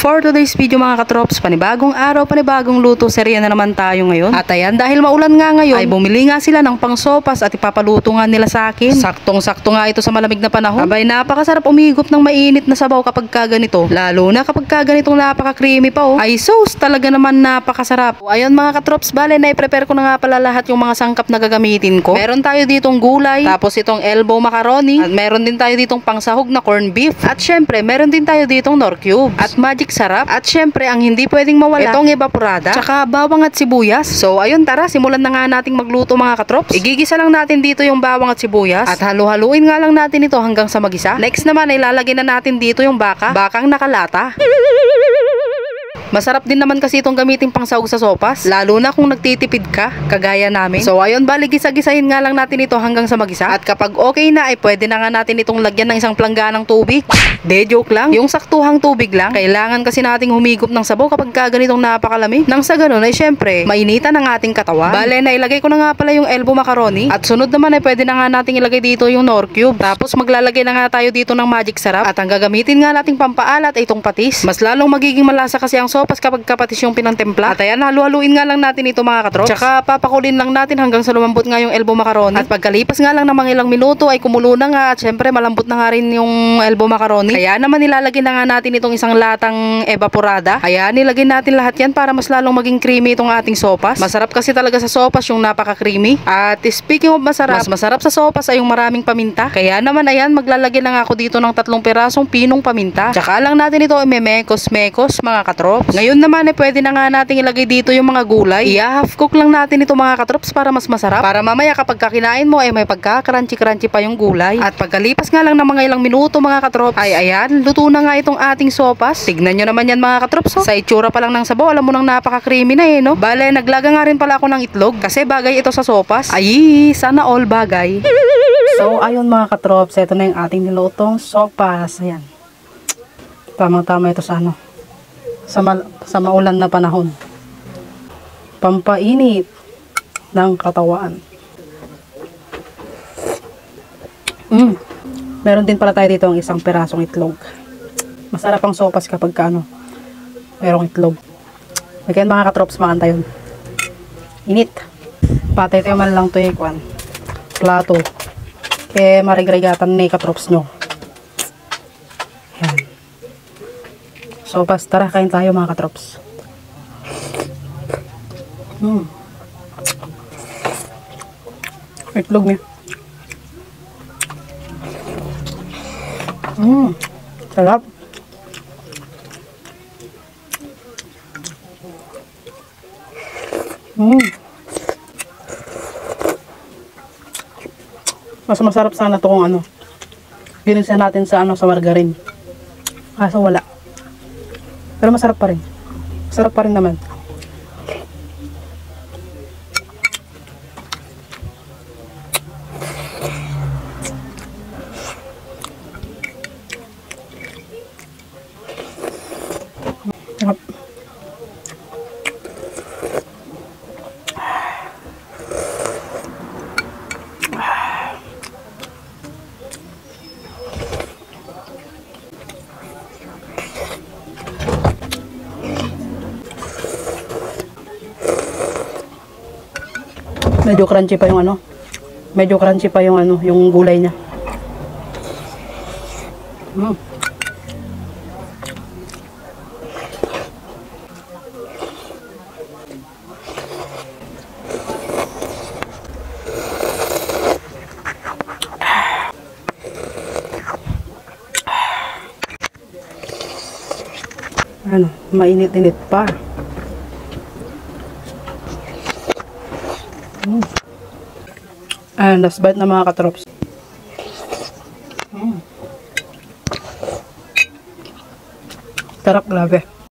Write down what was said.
For today's video mga katrops, panibagong araw, panibagong luto, serya na naman tayo ngayon. At ayan, dahil maulan nga ngayon, ay bumili nga sila ng pangsopas at ipapaluto nga nila sa akin. Saktong-sakto nga ito sa malamig na panahon. Abay, napakasarap umigop ng mainit na sabaw kapag kaganito. Lalo na kapag kaganitong napaka-creamy pa oh. Ay sauce, talaga naman napakasarap. O, ayun mga katrops, bale na i-prepare ko na nga pala lahat yung mga sangkap na gagamitin ko. Meron tayo ditong gulay, tapos itong elbow macaroni, at meron din tayo ditong pangsahog na corned beef. At syempre, meron din tayo ditong nor cubes. At magic sarap. At syempre, ang hindi pwedeng mawala, itong evaporada, tsaka bawang at sibuyas. So, ayun, tara, simulan na nga nating magluto mga katrops. Igigisa lang natin dito yung bawang at sibuyas. At halu-haluin nga lang natin ito hanggang sa magisa. Next naman, ay lalagyan na natin dito yung bakang nakalata. Masarap din naman kasi itong gamitin pang sahog sa sopas, lalo na kung nagtitipid ka, kagaya namin. So ayun, bali gisa-gisahin nga lang natin ito hanggang sa magisa. At kapag okay na, ay pwede na nga natin itong lagyan ng isang plangganang tubig. Joke lang, yung saktuhang tubig lang. Kailangan kasi nating humigop ng sabaw kapag kaganitong napakalamig. Nang sa ganun ay syempre, mainitan ang ating katawan. Bale, na ilagay ko na nga pala yung elbow macaroni. At sunod naman ay pwede na nga nating ilagay dito yung nor cube. Tapos maglalagay na nga tayo dito ng magic sarap. At ang gagamitin nga nating pampaalat ay itong patis. Mas lalong magiging malasa kasi ang sopas kapag kapatis yung pinantempla. At ayan, halu-haluin nga lang natin ito mga katrops. Tsaka papakulin lang natin hanggang sa lumambot nga yung elbow macaroni. At pagkalipas nga lang ng mga ilang minuto ay kumulo na nga at syempre malambot na nga rin yung elbow macaroni. Kaya naman nilalagay na nga natin itong isang latang evaporada. Kaya nilagay natin lahat yan para mas lalong maging creamy itong ating sopas. Masarap kasi talaga sa sopas yung napaka-creamy. At speaking of masarap, mas masarap sa sopas ay yung maraming paminta. Kaya naman ayan, maglalagay lang ako dito ng 3 pirasong pinong paminta. Tsaka lang natin ito imemekos-mekos mga katrops. Ngayon naman ay pwede na nga nating ilagay dito yung mga gulay. I-half cook lang natin ito mga katrops para mas masarap. Para mamaya kapag kakinain mo ay may pagka-crunchy-crunchy pa yung gulay. At pagkalipas nga lang ng mga ilang minuto mga katrops, ay ayan, luto na nga itong ating sopas. Tignan nyo naman yan mga katrops. Sa itsura pa lang ng sabaw, alam mo nang napaka-creamy na eh, no? Bale, naglaga nga rin pala ako ng itlog kasi bagay ito sa sopas. Ay, sana all bagay. So, ayun mga katrops, ito na yung ating nilutong sopas. Ayan. Tamang-tama ito sa ano. Sa maulan na panahon. Pampainit ng katawan. Meron din pala tayo dito ang isang pirasong itlog. Masarap ang sopas kapag merong itlog. Again mga katrops, makanta yun. Init. Patay tayo man lang ito yung plato. Kaya marigrigatan ni katrops nyo. Yan. Sopas, tara, kain tayo mga katrops. Itlog niya. Sarap. Mas masarap sana to kung ginisa natin sa sa margarine. Kaso wala. Pero masarap pa rin. Masarap pa rin naman. Sarap. Medyo crunchy pa yung medyo crunchy pa yung yung gulay niya. Mainit-init pa. And last bite na mga katrops. Sarap, grabe.